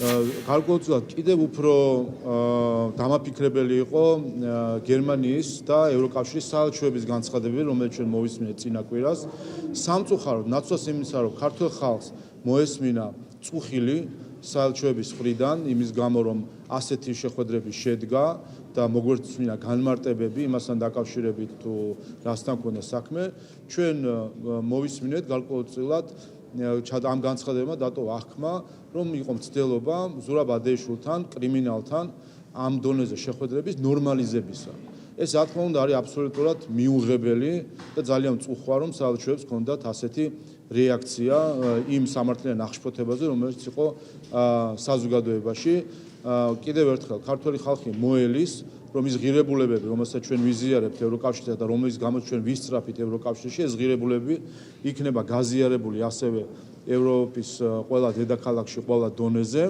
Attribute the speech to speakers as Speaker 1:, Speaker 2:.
Speaker 1: გარკვეულწილად კიდევ უფრო დამაფიქრებელი იყო გერმანიის და ევროკავშირის საელჩოების განცხადებები, რომელიც ჩვენ მოვისმინეთ წინა კვირას. სამწუხაროდ ნაცვლად იმისა, რომ ქართულ ხალხს მოესმინა წუხილი საელჩოების მხრიდან, იმის გამო, რომ ასეთი შეხვედრები შედგა და მოგვეცმინა განმარტებები იმასთან დაკავშირებით თუ რასთან ქონდა საქმე, ჩვენ მოვისმინეთ გარკვეულწილად ამ განცხადებებმა დატოვა აღქმა, რომ იყო მცდელობა ზურაბ ადეიშვილთან, კრიმინალთან ამ დონეზე შეხვედრების ნორმალიზებისა. ეს რა თქმა უნდა არის აბსოლუტურად მიუღებელი და ძალიან მწუხვა, რომ საელჩოებს ჰქონდათ ასეთი რეაქცია იმ სამართლიან აღშფოთებაზე, რომელიც იყო საზოგადოებაში. კიდევ ერთხელ ქართველი ხალხი მოელის, რომ ის ღირებულებები, რომელსაც ჩვენ ვიზიარებთ ევროკავშირსა და რომლის გამოც ჩვენ ვისწრაფით ევროკავშირში, ეს ღირებულებები იქნება გაზიარებული ასევე ევროპის ყველა დედაქალაქში, ყველა დონეზე.